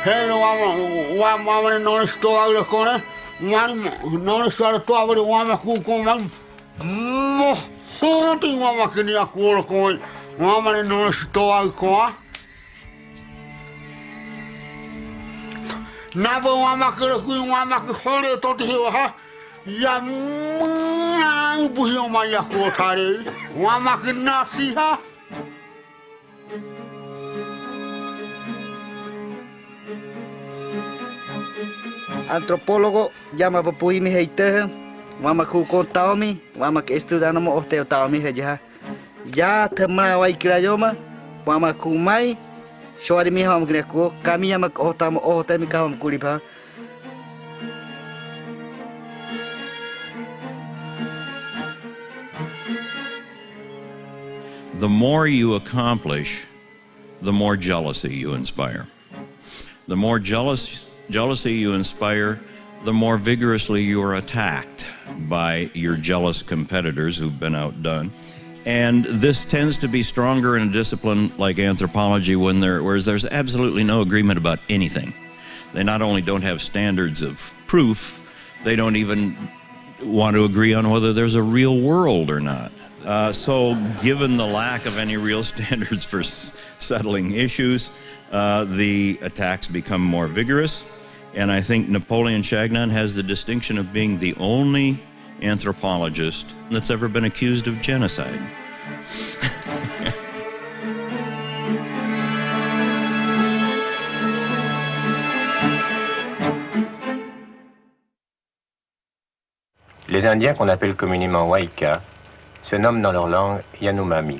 Hello, Mama, non sto alle cone, non sto alle tue uomini con tutti uomini che ne ha cuore con Mama, non sto alle qua. Nabo Mama che qui Mama che fuori tutti ha. Ya buio mai a cuore, Mama che nasi ha. Antropólogo llama papui mi heite, mama ku kontaumi, mama ke estudiando mo hotel taumi heja. Ya temna wai krayoma, mama ku mai, shori mi ham greko, kami llama hotam hotel mi kam kulipa. The more you accomplish, the more jealousy you inspire. The more jealousy you inspire, the more vigorously you are attacked by your jealous competitors who've been outdone. And this tends to be stronger in a discipline like anthropology whereas there's absolutely no agreement about anything. They not only don't have standards of proof, they don't even want to agree on whether there's a real world or not. So given the lack of any real standards for settling issues, the attacks become more vigorous. And I think Napoleon Chagnon has the distinction of being the only anthropologist that's ever been accused of genocide. Les Indiens qu'on appelle communément Waika se nomment dans leur langue Yanomami.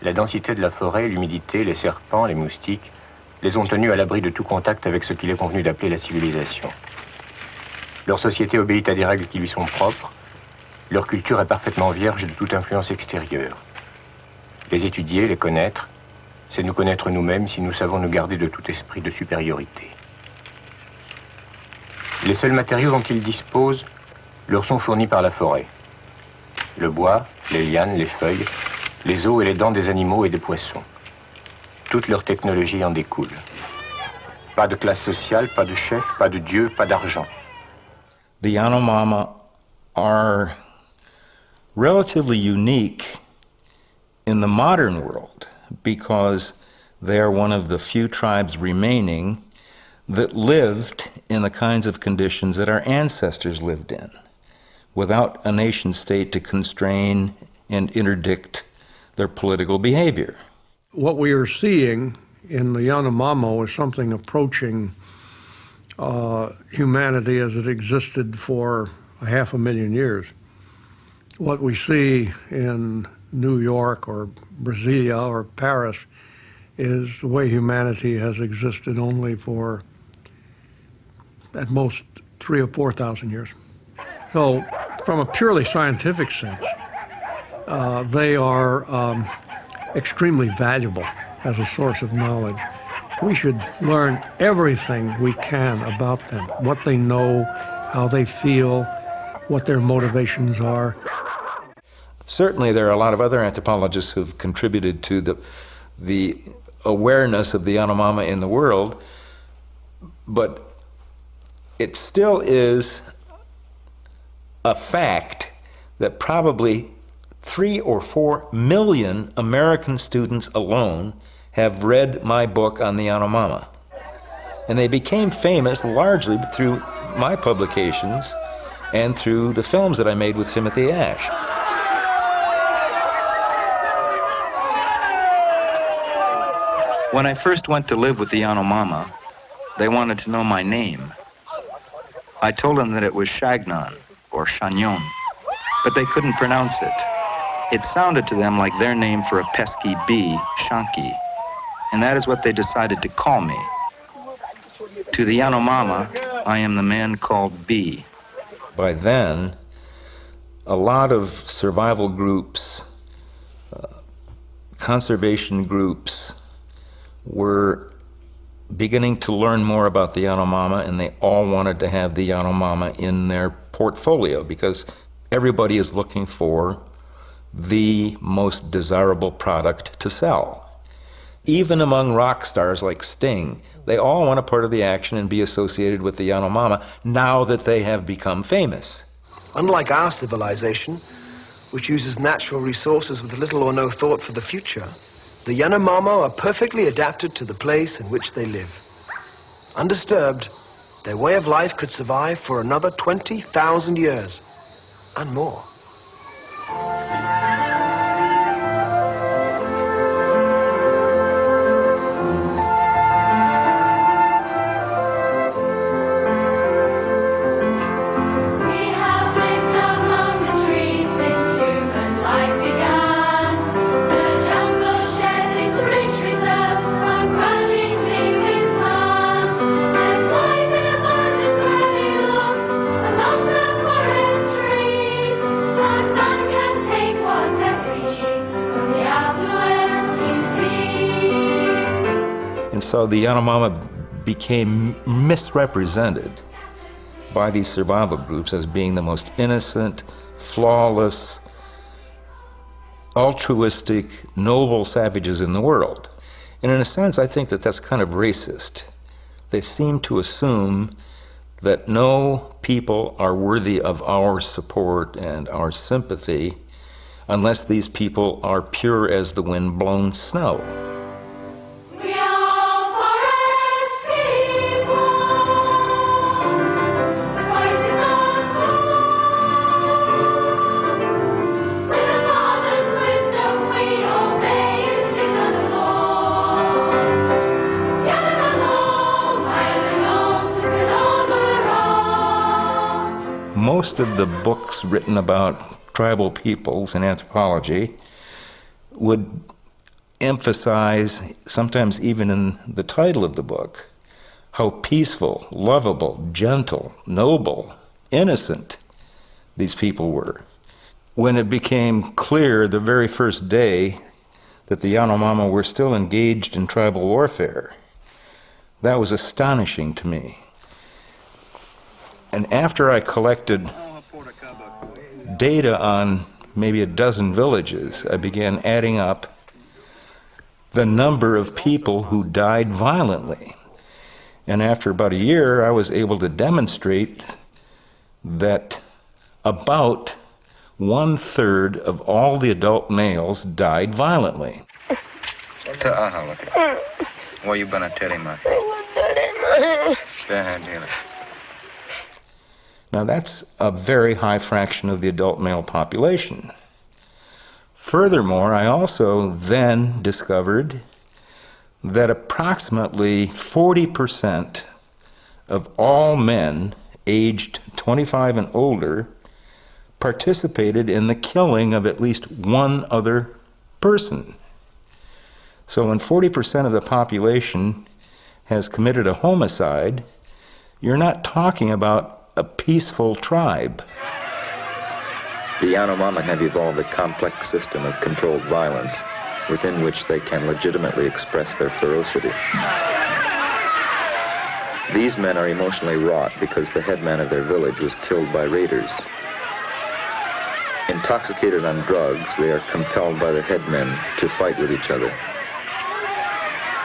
La densité de la forêt, l'humidité, les serpents, les moustiques les ont tenus à l'abri de tout contact avec ce qu'il est convenu d'appeler la civilisation. Leur société obéit à des règles qui lui sont propres. Leur culture est parfaitement vierge de toute influence extérieure. Les étudier, les connaître, c'est nous connaître nous-mêmes si nous savons nous garder de tout esprit de supériorité. Les seuls matériaux dont ils disposent leur sont fournis par la forêt. Le bois, les lianes, les feuilles, les os et les dents des animaux et des poissons. Toute leur technologie en découle. Pas de classe sociale, pas de chef, pas de dieu, pas d'argent. The Yanomami are relatively unique in the modern world because they are one of the few tribes remaining that lived in the kinds of conditions that our ancestors lived in, without a nation state to constrain and interdict their political behavior. What we are seeing in the Yanomami is something approaching humanity as it existed for 500,000 years. What we see in New York or Brasilia or Paris is the way humanity has existed only for at most 3,000 or 4,000 years. So from a purely scientific sense, they are extremely valuable as a source of knowledge. We should learn everything we can about them, what they know, how they feel, what their motivations are. Certainly there are a lot of other anthropologists who've contributed to the awareness of the Yanomami in the world, but it still is a fact that probably 3 or 4 million American students alone have read my book on the Yanomami. And they became famous largely through my publications and through the films that I made with Timothy Ash. When I first went to live with the Yanomami, they wanted to know my name. I told them that it was Chagnon, or Chagnon, but they couldn't pronounce it. It sounded to them like their name for a pesky bee, Shanki, and that is what they decided to call me. To the Yanomami, I am the man called Bee. By then, a lot of survival groups, conservation groups, were beginning to learn more about the Yanomami, and they all wanted to have the Yanomami in their portfolio because everybody is looking for the most desirable product to sell. Even among rock stars like Sting, they all want a part of the action and be associated with the Yanomami now that they have become famous. Unlike our civilization, which uses natural resources with little or no thought for the future, the Yanomami are perfectly adapted to the place in which they live. Undisturbed, their way of life could survive for another 20,000 years and more. So the Yanomami became misrepresented by these survival groups as being the most innocent, flawless, altruistic, noble savages in the world. And in a sense, I think that that's kind of racist. They seem to assume that no people are worthy of our support and our sympathy unless these people are pure as the wind-blown snow. Most of the books written about tribal peoples in anthropology would emphasize, sometimes even in the title of the book, how peaceful, lovable, gentle, noble, innocent these people were. When it became clear the very first day that the Yanomami were still engaged in tribal warfare, that was astonishing to me. And after I collected data on maybe a dozen villages, I began adding up the number of people who died violently. And after about a year, I was able to demonstrate that about 1/3 of all the adult males died violently. Now that's a very high fraction of the adult male population. Furthermore, I also then discovered that approximately 40% of all men aged 25 and older participated in the killing of at least one other person. So when 40% of the population has committed a homicide, you're not talking about a peaceful tribe. The Yanomami have evolved a complex system of controlled violence within which they can legitimately express their ferocity. These men are emotionally wrought because the headman of their village was killed by raiders. Intoxicated on drugs, they are compelled by their headmen to fight with each other.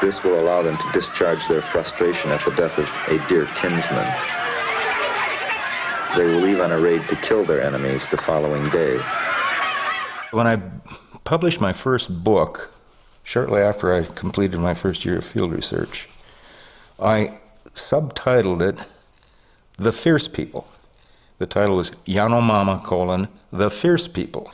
This will allow them to discharge their frustration at the death of a dear kinsman. They will leave on a raid to kill their enemies the following day. When I published my first book, shortly after I completed my first year of field research, I subtitled it, The Fierce People. The title was Yanomami, The Fierce People.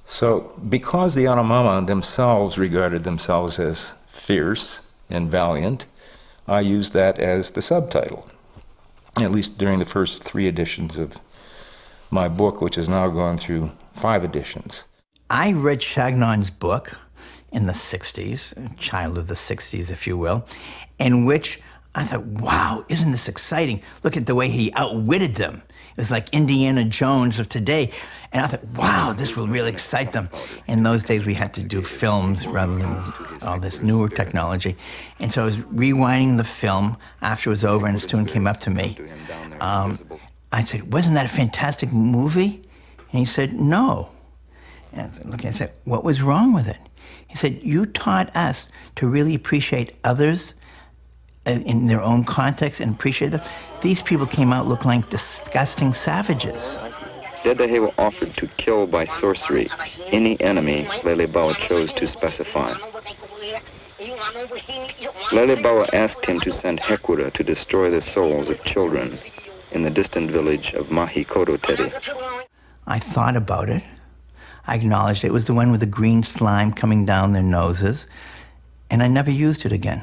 So because the Yanomami themselves regarded themselves as fierce and valiant, I used that as the subtitle, at least during the first 3 editions of my book, which has now gone through 5 editions. I read Chagnon's book in the 60s, a child of the 60s, if you will, in which I thought, wow, isn't this exciting? Look at the way he outwitted them. It was like Indiana Jones of today. And I thought, wow, this will really excite them. In those days, we had to do films rather than all this newer technology. And so I was rewinding the film after it was over, and a student came up to me. I said, wasn't that a fantastic movie? And he said, no. And looking, I said, what was wrong with it? He said, you taught us to really appreciate others in their own context and appreciate them. These people came out looking like disgusting savages. Dedehe offered to kill by sorcery any enemy Lelebawa chose to specify. Lelebawa asked him to send Hekura to destroy the souls of children in the distant village of Mahikodoteri. I thought about it. I acknowledged it was the one with the green slime coming down their noses, and I never used it again.